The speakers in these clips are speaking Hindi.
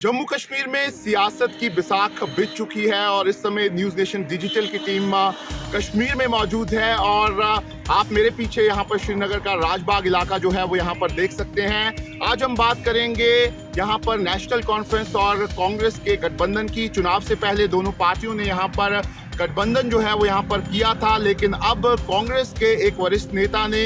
जम्मू कश्मीर में सियासत की बिसाख बिछ चुकी है और इस समय न्यूज़ नेशन डिजिटल की टीम कश्मीर में मौजूद है और आप मेरे पीछे यहाँ पर श्रीनगर का राजबाग इलाका जो है वो यहाँ पर देख सकते हैं। आज हम बात करेंगे यहाँ पर नेशनल कॉन्फ्रेंस और कांग्रेस के गठबंधन की। चुनाव से पहले दोनों पार्टियों ने यहाँ पर गठबंधन जो है वो यहाँ पर किया था, लेकिन अब कांग्रेस के एक वरिष्ठ नेता ने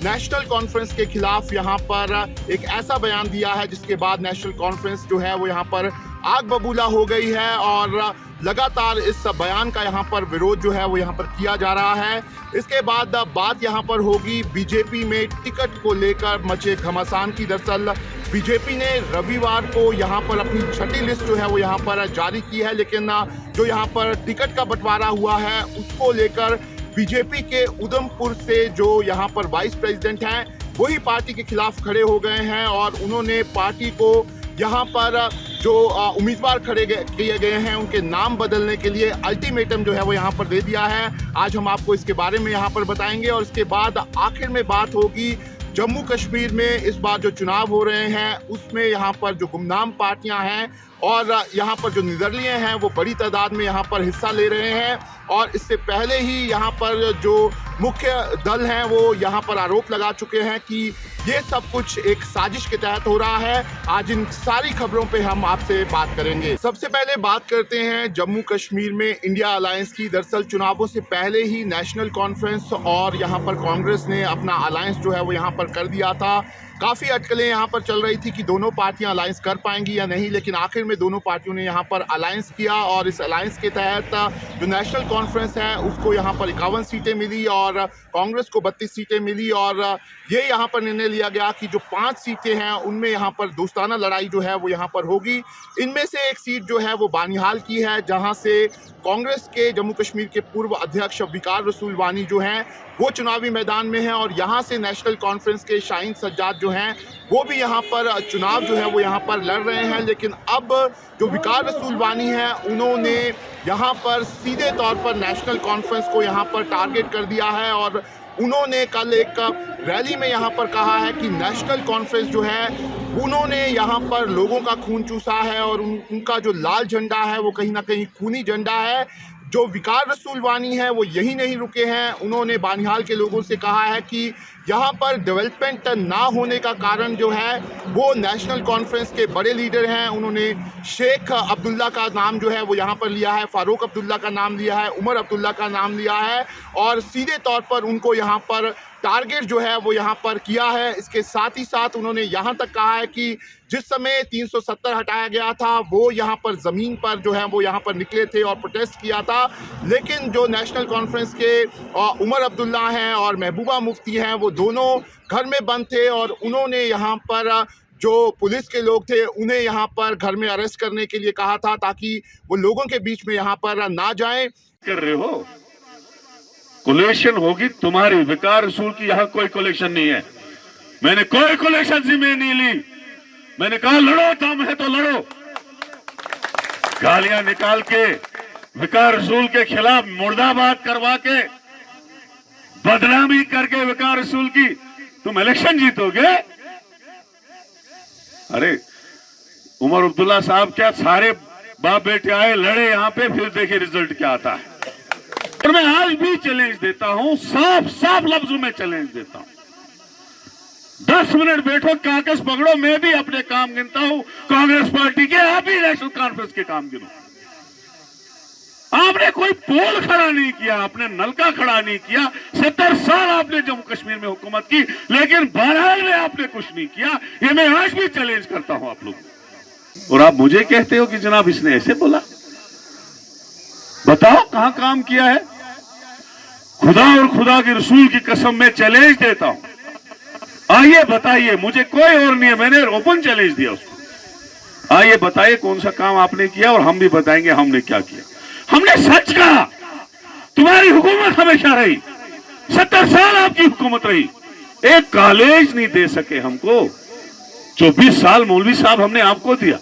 नेशनल कॉन्फ्रेंस के खिलाफ यहाँ पर एक ऐसा बयान दिया है जिसके बाद नेशनल कॉन्फ्रेंस जो है वो यहाँ पर आग बबूला हो गई है और लगातार इस बयान का यहाँ पर विरोध जो है वो यहाँ पर किया जा रहा है। इसके बाद बात यहाँ पर होगी बीजेपी में टिकट को लेकर मचे घमासान की। दरअसल बीजेपी ने रविवार को यहाँ पर अपनी छठी लिस्ट जो है वो यहाँ पर जारी की है, लेकिन जो यहाँ पर टिकट का बंटवारा हुआ है उसको लेकर बीजेपी के उधमपुर से जो यहाँ पर वाइस प्रेसिडेंट हैं वही पार्टी के खिलाफ खड़े हो गए हैं और उन्होंने पार्टी को यहाँ पर जो उम्मीदवार खड़े किए गए हैं उनके नाम बदलने के लिए अल्टीमेटम जो है वो यहाँ पर दे दिया है। आज हम आपको इसके बारे में यहाँ पर बताएंगे और इसके बाद आखिर में बात होगी जम्मू कश्मीर में इस बार जो चुनाव हो रहे हैं उसमें यहाँ पर जो गुमनाम पार्टियां हैं और यहाँ पर जो निर्दलीय हैं वो बड़ी तादाद में यहाँ पर हिस्सा ले रहे हैं। और इससे पहले ही यहाँ पर जो मुख्य दल हैं वो यहाँ पर आरोप लगा चुके हैं कि ये सब कुछ एक साजिश के तहत हो रहा है। आज इन सारी खबरों पे हम आपसे बात करेंगे। सबसे पहले बात करते हैं जम्मू कश्मीर में इंडिया अलायंस की। दरअसल चुनावों से पहले ही नेशनल कॉन्फ्रेंस और यहाँ पर कांग्रेस ने अपना अलायंस जो है वो यहाँ पर कर दिया था। काफ़ी अटकलें यहाँ पर चल रही थी कि दोनों पार्टियां अलायंस कर पाएंगी या नहीं, लेकिन आखिर में दोनों पार्टियों ने यहाँ पर अलायंस किया और इस अलायंस के तहत जो नेशनल कॉन्फ्रेंस है उसको यहाँ पर 51 सीटें मिली और कांग्रेस को 32 सीटें मिली। और ये यहाँ पर निर्णय लिया गया कि जो 5 सीटें हैं उनमें यहाँ पर दोस्ताना लड़ाई जो है वो यहाँ पर होगी। इनमें से एक सीट जो है वो बानिहाल की है, जहाँ से कांग्रेस के जम्मू कश्मीर के पूर्व अध्यक्ष वकार रसूल वानी जो हैं वो चुनावी मैदान में हैं और यहाँ से नेशनल कॉन्फ्रेंस के शाहीन सज्जाद जो हैं वो भी यहाँ पर चुनाव जो है वो यहाँ पर लड़ रहे हैं। लेकिन अब जो वकार रसूल वानी है उन्होंने यहाँ पर सीधे तौर पर नेशनल कॉन्फ्रेंस को यहाँ पर टारगेट कर दिया है और उन्होंने कल एक रैली में यहाँ पर कहा है कि नेशनल कॉन्फ्रेंस जो है उन्होंने यहाँ पर लोगों का खून चूसा है और उनका जो लाल झंडा है वो कहीं ना कहीं खूनी झंडा है। जो वकार रसूल वानी है वो यही नहीं रुके हैं, उन्होंने बानिहाल के लोगों से कहा है कि यहाँ पर डेवलपमेंट ना होने का कारण जो है वो नेशनल कॉन्फ्रेंस के बड़े लीडर हैं। उन्होंने शेख अब्दुल्ला का नाम जो है वो यहाँ पर लिया है, फारूक अब्दुल्ला का नाम लिया है, उमर अब्दुल्ला का नाम लिया है और सीधे तौर पर उनको यहाँ पर टारगेट जो है वो यहाँ पर किया है। इसके साथ ही साथ उन्होंने यहाँ तक कहा है कि जिस समय 370 हटाया गया था वो यहाँ पर ज़मीन पर जो है वो यहाँ पर निकले थे और प्रोटेस्ट किया था, लेकिन जो नेशनल कॉन्फ्रेंस के उमर अब्दुल्ला हैं और महबूबा मुफ्ती हैं वो दोनों घर में बंद थे और उन्होंने यहाँ पर जो पुलिस के लोग थे उन्हें यहाँ पर घर में अरेस्ट करने के लिए कहा था ताकि वो लोगों के बीच में यहाँ पर ना जाएं। कर रहे हो कोलेक्शन होगी तुम्हारी, वकार रसूल की यहाँ कोई कोलेक्शन नहीं है। मैंने कोई कोलेक्शन जिम्मे नहीं ली। मैंने कहा लड़ो, दम है तो लड़ो। गालियां निकाल के वकार रसूल के खिलाफ मुर्दाबाद करवा के बदनामी करके वकार रसूल की तुम इलेक्शन जीतोगे। अरे उमर अब्दुल्ला साहब क्या सारे बाप बेटे आए लड़े यहाँ पे, फिर देखे रिजल्ट क्या आता है। और मैं आज भी चैलेंज देता हूं, साफ साफ लफ्जों में चैलेंज देता हूं। 10 मिनट बैठो, कागज पकड़ो, मैं भी अपने काम गिनता हूं कांग्रेस पार्टी के, आप ही नेशनल कॉन्फ्रेंस के काम गिनो। आपने कोई पोल खड़ा नहीं किया, आपने नलका खड़ा नहीं किया। 70 साल आपने जम्मू कश्मीर में हुकूमत की, लेकिन बहरहाल में आपने कुछ नहीं किया। ये मैं आज भी चैलेंज करता हूं आप लोग। और आप मुझे कहते हो कि जनाब इसने ऐसे बोला। बताओ कहां काम किया है। खुदा और खुदा के रसूल की कसम में चैलेंज देता हूं। आइए बताइए, मुझे कोई और नहीं है, मैंने ओपन चैलेंज दिया उसको। आइए बताइए कौन सा काम आपने किया और हम भी बताएंगे हमने क्या किया। हमने सच कहा, तुम्हारी हुकूमत हमेशा रही, 70 साल आपकी हुकूमत रही, एक कॉलेज नहीं दे सके हमको। 24 साल मौलवी साहब हमने आपको दिया,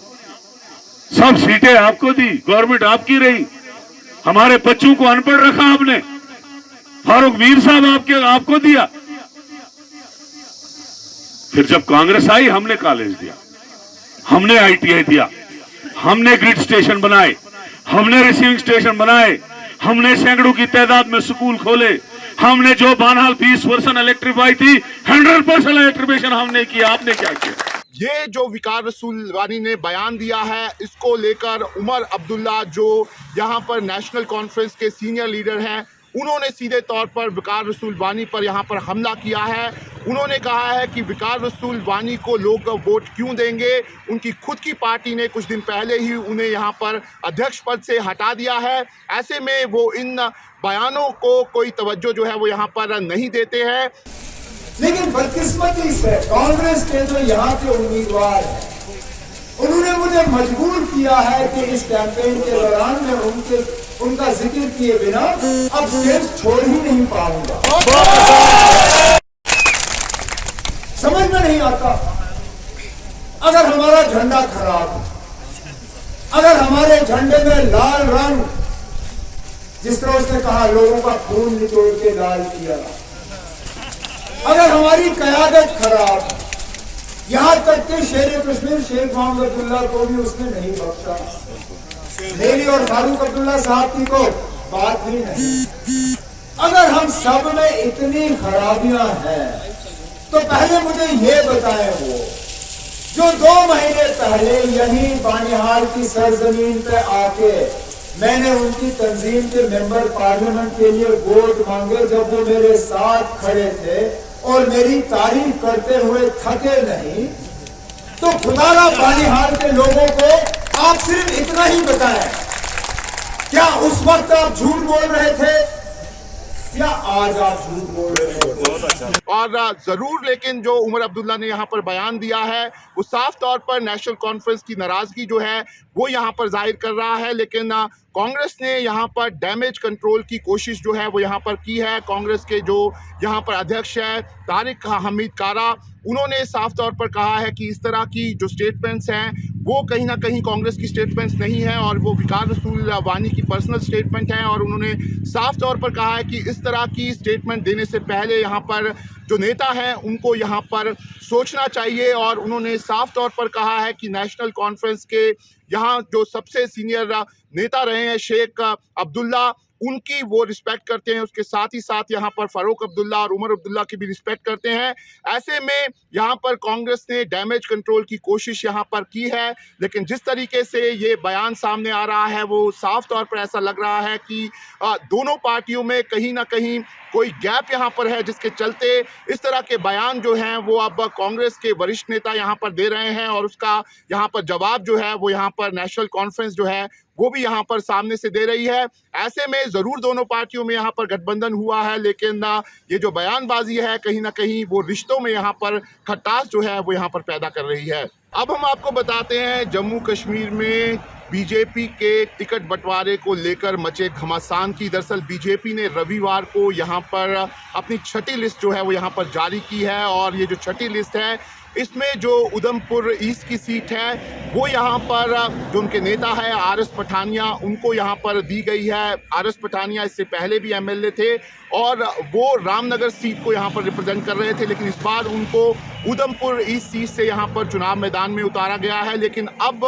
सब सीटें आपको दी, गवर्नमेंट आपकी रही, हमारे बच्चों को अनपढ़ रखा आपने, फारूक मीर साहब आपको दिया। फिर जब कांग्रेस आई हमने कॉलेज दिया, हमने ITI दिया, हमने ग्रिड स्टेशन बनाए, हमने रिसीविंग स्टेशन बनाए, हमने सैकड़ों की तादाद में स्कूल खोले, हमने जो बानहाल 20% इलेक्ट्रीफाई थी 100% इलेक्ट्रिफिकेशन हमने किया। आपने क्या किया? ये जो विकार रसूल वानी ने बयान दिया है, इसको लेकर उमर अब्दुल्ला जो यहाँ पर नेशनल कॉन्फ्रेंस के सीनियर लीडर हैं, उन्होंने सीधे तौर पर विकार रसूल वानी पर यहाँ पर हमला किया है। उन्होंने कहा है कि विकार रसूल वानी को लोग वोट क्यों देंगे, उनकी खुद की पार्टी ने कुछ दिन पहले ही उन्हें यहाँ पर अध्यक्ष पद से हटा दिया है। ऐसे में वो इन बयानों को कोई तवज्जो जो है वो यहाँ पर नहीं देते हैं। लेकिन बदकिस्मती से कांग्रेस के जो यहाँ के उम्मीदवार हैं, उन्होंने मुझे मजबूर किया है कि इस कैंपेन के दौरान मैं उनका जिक्र किए बिना अब स्टेज छोड़ ही नहीं पाऊंगा। समझ में नहीं आता, अगर हमारा झंडा खराब है, अगर हमारे झंडे में लाल रंग, जिस तरह उसने कहा लोगों का खून निचोड़ के लाल किया, अगर हमारी क़यादत खराब है, यहाँ तक कि शेर कश्मीर शेख मोहम्मद अब्दुल्ला को भी उसने नहीं बख्शा, लेली और फारूक अब्दुल्ला साहब की को बात ही नहीं। अगर हम सब में इतनी खराबियां हैं तो पहले मुझे ये बताएं, वो जो 2 महीने पहले यही बानिहाल की सरजमीन पे आके मैंने उनकी तंजीम के मेंबर पार्लियामेंट के लिए वोट मांगे, जब वो मेरे साथ खड़े थे और मेरी तारीफ करते हुए थके नहीं, तो खुदारा बानिहाल के लोगों को आप सिर्फ इतना ही बताएं, क्या उस वक्त आप झूठ बोल रहे थे या आज आप झूठ बोल रहे हैं? और जरूर लेकिन जो उमर अब्दुल्ला ने यहाँ पर बयान दिया है वो साफ तौर पर नेशनल कॉन्फ्रेंस की नाराजगी जो है वो यहाँ पर जाहिर कर रहा है। लेकिन कांग्रेस ने यहाँ पर डैमेज कंट्रोल की कोशिश जो है वो यहाँ पर की है। कांग्रेस के जो यहाँ पर अध्यक्ष है तारिक हमीद कारा, उन्होंने साफ तौर पर कहा है कि इस तरह की जो स्टेटमेंट्स हैं वो कहीं ना कहीं कांग्रेस की स्टेटमेंट्स नहीं है और वो विकार रसूल वानी की पर्सनल स्टेटमेंट है। और उन्होंने साफ तौर पर कहा है कि इस तरह की स्टेटमेंट देने से पहले यहाँ पर जो नेता हैं उनको यहाँ पर सोचना चाहिए। और उन्होंने साफ तौर पर कहा है कि नेशनल कॉन्फ्रेंस के यहाँ जो सबसे सीनियर नेता रहे हैं शेख अब्दुल्ला, उनकी वो रिस्पेक्ट करते हैं, उसके साथ ही साथ यहाँ पर फारूक अब्दुल्ला और उमर अब्दुल्ला की भी रिस्पेक्ट करते हैं। ऐसे में यहाँ पर कांग्रेस ने डैमेज कंट्रोल की कोशिश यहाँ पर की है। लेकिन जिस तरीके से ये बयान सामने आ रहा है वो साफ तौर पर ऐसा लग रहा है कि दोनों पार्टियों में कहीं ना कहीं कोई गैप यहाँ पर है, जिसके चलते इस तरह के बयान जो हैं वो अब कांग्रेस के वरिष्ठ नेता यहाँ पर दे रहे हैं और उसका यहाँ पर जवाब जो है वो यहाँ पर नेशनल कॉन्फ्रेंस जो है वो भी यहाँ पर सामने से दे रही है। ऐसे में ज़रूर दोनों पार्टियों में यहाँ पर गठबंधन हुआ है, लेकिन ये जो बयानबाजी है कहीं ना कहीं वो रिश्तों में यहाँ पर खटास जो है वो यहाँ पर पैदा कर रही है। अब हम आपको बताते हैं जम्मू कश्मीर में बीजेपी के टिकट बंटवारे को लेकर मचे घमासान की। दरअसल बीजेपी ने रविवार को यहाँ पर अपनी छठी लिस्ट जो है वो यहाँ पर जारी की है और ये जो छठी लिस्ट है इसमें जो उधमपुर ईस्ट की सीट है वो यहाँ पर जो उनके नेता है आरएस पठानिया, उनको यहाँ पर दी गई है। आरएस पठानिया इससे पहले भी एमएलए थे और वो रामनगर सीट को यहाँ पर रिप्रेजेंट कर रहे थे, लेकिन इस बार उनको उधमपुर ईस्ट सीट से यहाँ पर चुनाव मैदान में उतारा गया है। लेकिन अब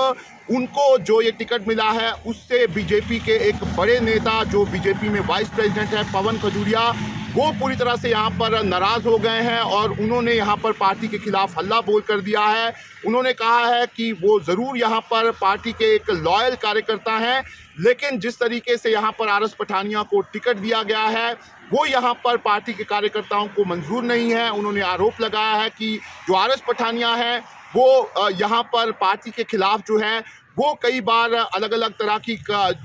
उनको जो ये टिकट मिला है उससे बीजेपी के एक बड़े नेता जो बीजेपी में वाइस प्रेसिडेंट है पवन खजूरिया, वो पूरी तरह से यहाँ पर नाराज़ हो गए हैं और उन्होंने यहाँ पर पार्टी के खिलाफ हल्ला बोल कर दिया है। उन्होंने कहा है कि वो ज़रूर यहाँ पर पार्टी के एक लॉयल कार्यकर्ता हैं, लेकिन जिस तरीके से यहाँ पर आरएस पठानिया को टिकट दिया गया है वो यहाँ पर पार्टी के कार्यकर्ताओं को मंजूर नहीं है। उन्होंने आरोप लगाया है कि जो आरएस पठानिया है वो यहाँ पर पार्टी के खिलाफ जो है वो कई बार अलग अलग तरह की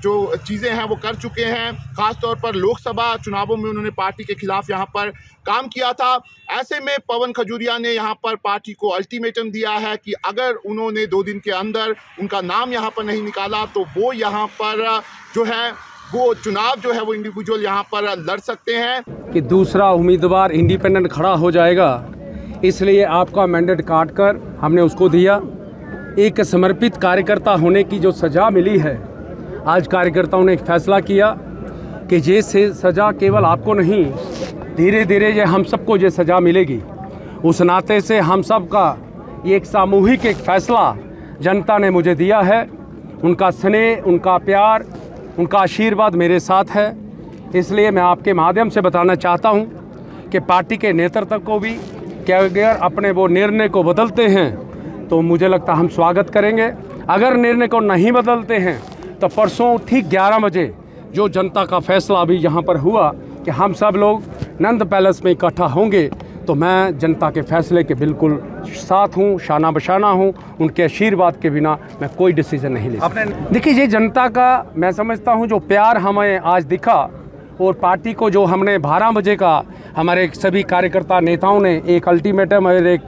जो चीज़ें हैं वो कर चुके हैं। ख़ासतौर पर लोकसभा चुनावों में उन्होंने पार्टी के खिलाफ यहाँ पर काम किया था। ऐसे में पवन खजूरिया ने यहाँ पर पार्टी को अल्टीमेटम दिया है कि अगर उन्होंने 2 दिन के अंदर उनका नाम यहाँ पर नहीं निकाला तो वो यहाँ पर जो है वो चुनाव जो है वो इंडिविजुअल यहाँ पर लड़ सकते हैं कि दूसरा उम्मीदवार इंडिपेंडेंट खड़ा हो जाएगा, इसलिए आपका मैंडेट काट कर हमने उसको दिया। एक समर्पित कार्यकर्ता होने की जो सज़ा मिली है, आज कार्यकर्ताओं ने एक फैसला किया कि ये सज़ा केवल आपको नहीं, धीरे धीरे ये हम सबको ये सज़ा मिलेगी। उस नाते से हम सब का ये एक सामूहिक एक फैसला जनता ने मुझे दिया है उनका स्नेह, उनका प्यार, उनका आशीर्वाद मेरे साथ है। इसलिए मैं आपके माध्यम से बताना चाहता हूं कि पार्टी के नेतृत्व को भी कि अगर अपने वो निर्णय को बदलते हैं तो मुझे लगता है हम स्वागत करेंगे। अगर निर्णय को नहीं बदलते हैं तो परसों ठीक 11 बजे जो जनता का फैसला अभी यहाँ पर हुआ कि हम सब लोग नंद पैलेस में इकट्ठा होंगे, तो मैं जनता के फैसले के बिल्कुल साथ हूँ, शाना बशाना हूँ। उनके आशीर्वाद के बिना मैं कोई डिसीजन नहीं ले सकता। देखिए, ये जनता का मैं समझता हूँ जो प्यार हमें आज दिखा, और पार्टी को जो हमने 12 बजे का हमारे सभी कार्यकर्ता नेताओं ने एक अल्टीमेटम और एक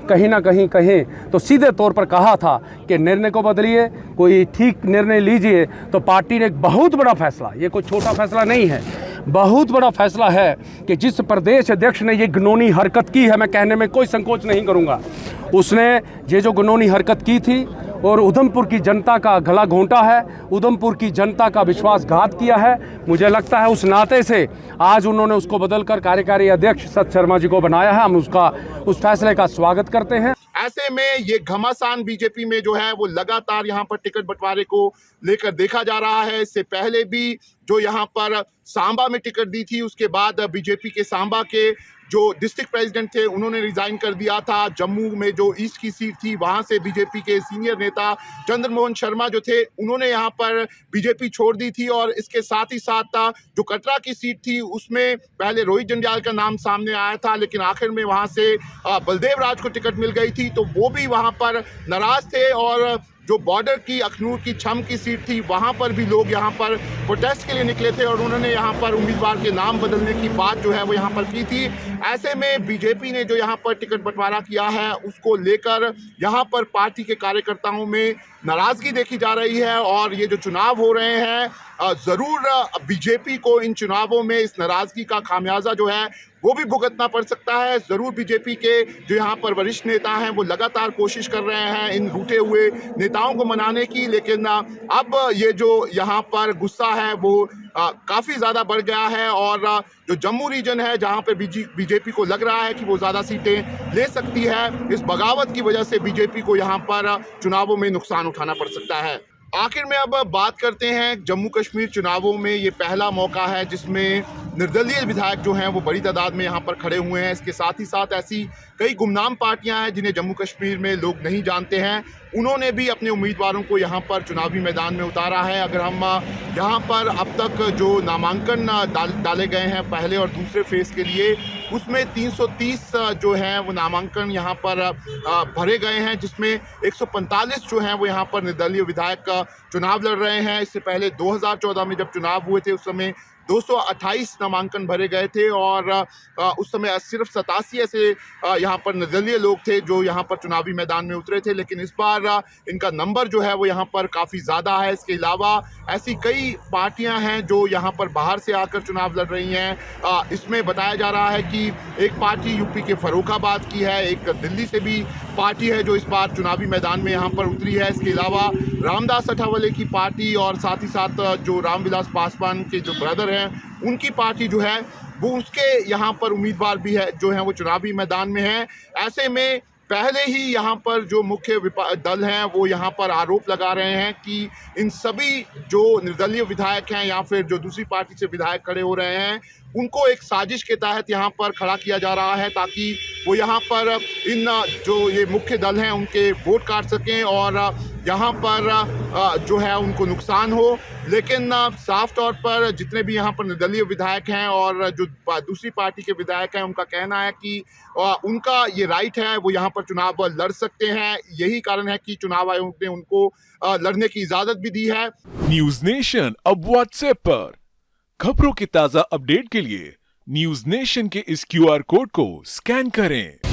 कहीं ना कहीं कहें तो सीधे तौर पर कहा था कि निर्णय को बदलिए, कोई ठीक निर्णय लीजिए। तो पार्टी ने एक बहुत बड़ा फैसला, ये कोई छोटा फैसला नहीं है, बहुत बड़ा फैसला है कि जिस प्रदेश अध्यक्ष ने ये घिनौनी हरकत की है, मैं कहने में कोई संकोच नहीं करूँगा, उसने ये जो घिनौनी हरकत की थी और उधमपुर की जनता का गला घोंटा है, उधमपुर की जनता का विश्वासघात किया है। मुझे लगता है उस नाते से आज उन्होंने उसको बदलकर कार्यकारी अध्यक्ष सत शर्मा जी को बनाया है। हम उस फैसले का स्वागत करते हैं। ऐसे में ये घमासान बीजेपी में जो है वो लगातार यहाँ पर टिकट बंटवारे को लेकर देखा जा रहा है। इससे पहले भी जो यहाँ पर सांबा में टिकट दी थी, उसके बाद बीजेपी के सांबा के जो डिस्ट्रिक्ट प्रेसिडेंट थे उन्होंने रिजाइन कर दिया था। जम्मू में जो ईस्ट की सीट थी वहां से बीजेपी के सीनियर नेता चंद्रमोहन शर्मा जो थे उन्होंने यहां पर बीजेपी छोड़ दी थी। और इसके साथ ही साथ जो कटरा की सीट थी उसमें पहले रोहित जंडियाल का नाम सामने आया था, लेकिन आखिर में वहां से बलदेव राज को टिकट मिल गई थी, तो वो भी वहां पर नाराज थे। और जो बॉर्डर की अखनूर की छम की सीट थी वहां पर भी लोग यहां पर प्रोटेस्ट के लिए निकले थे और उन्होंने यहां पर उम्मीदवार के नाम बदलने की बात जो है वो यहां पर की थी। ऐसे में बीजेपी ने जो यहां पर टिकट बंटवारा किया है उसको लेकर यहां पर पार्टी के कार्यकर्ताओं में नाराजगी देखी जा रही है। और ये जो चुनाव हो रहे हैं, ज़रूर बीजेपी को इन चुनावों में इस नाराजगी का खामियाजा जो है वो भी भुगतना पड़ सकता है। ज़रूर बीजेपी के जो यहाँ पर वरिष्ठ नेता हैं वो लगातार कोशिश कर रहे हैं इन रूठे हुए नेताओं को मनाने की, लेकिन अब ये जो यहाँ पर गुस्सा है वो काफ़ी ज़्यादा बढ़ गया है। और जो जम्मू रीजन है जहाँ पे बीजेपी को लग रहा है कि वो ज़्यादा सीटें ले सकती है, इस बगावत की वजह से बीजेपी को यहाँ पर चुनावों में नुकसान उठाना पड़ सकता है। आखिर में अब बात करते हैं जम्मू कश्मीर चुनावों में। ये पहला मौका है जिसमें निर्दलीय विधायक जो हैं वो बड़ी तादाद में यहाँ पर खड़े हुए हैं। इसके साथ ही साथ ऐसी कई गुमनाम पार्टियां हैं जिन्हें जम्मू कश्मीर में लोग नहीं जानते हैं, उन्होंने भी अपने उम्मीदवारों को यहाँ पर चुनावी मैदान में उतारा है। अगर हम यहाँ पर अब तक जो नामांकन डाले गए हैं पहले और दूसरे फेज़ के लिए, उसमें 330 जो हैं वो नामांकन यहाँ पर भरे गए हैं, जिसमें 145 जो हैं वो यहाँ पर निर्दलीय विधायक चुनाव लड़ रहे हैं। इससे पहले 2014 में जब चुनाव हुए थे उस समय 228 नामांकन भरे गए थे और उस समय सिर्फ 87 ऐसे यहाँ पर निर्दलीय लोग थे जो यहाँ पर चुनावी मैदान में उतरे थे, लेकिन इस बार इनका नंबर जो है वो यहाँ पर काफ़ी ज़्यादा है। इसके अलावा ऐसी कई पार्टियां हैं जो यहाँ पर बाहर से आकर चुनाव लड़ रही हैं। इसमें बताया जा रहा है कि एक पार्टी यूपी के फर्रुखाबाद की है, एक दिल्ली से भी पार्टी है जो इस बार चुनावी मैदान में यहाँ पर उतरी है। इसके अलावा रामदास अठावले की पार्टी और साथ ही साथ जो रामविलास पासवान के जो ब्रदर हैं उनकी पार्टी जो है वो उसके यहाँ पर उम्मीदवार भी है जो है वो चुनावी मैदान में है। ऐसे में पहले ही यहाँ पर जो मुख्य दल हैं वो यहाँ पर आरोप लगा रहे हैं कि इन सभी जो निर्दलीय विधायक हैं या फिर जो दूसरी पार्टी से विधायक खड़े हो रहे हैं उनको एक साजिश के तहत यहाँ पर खड़ा किया जा रहा है ताकि वो यहाँ पर इन जो ये मुख्य दल हैं उनके वोट काट सकें और यहाँ पर जो है उनको नुकसान हो। लेकिन साफ तौर पर जितने भी यहाँ पर निर्दलीय विधायक हैं और जो दूसरी पार्टी के विधायक हैं उनका कहना है कि उनका ये राइट है, वो यहाँ पर चुनाव लड़ सकते हैं। यही कारण है कि चुनाव आयोग ने उनको लड़ने की इजाज़त भी दी है। न्यूज नेशन अब व्हाट्सएप पर खबरों की ताज़ा अपडेट के लिए न्यूज नेशन के इस QR कोड को स्कैन करें।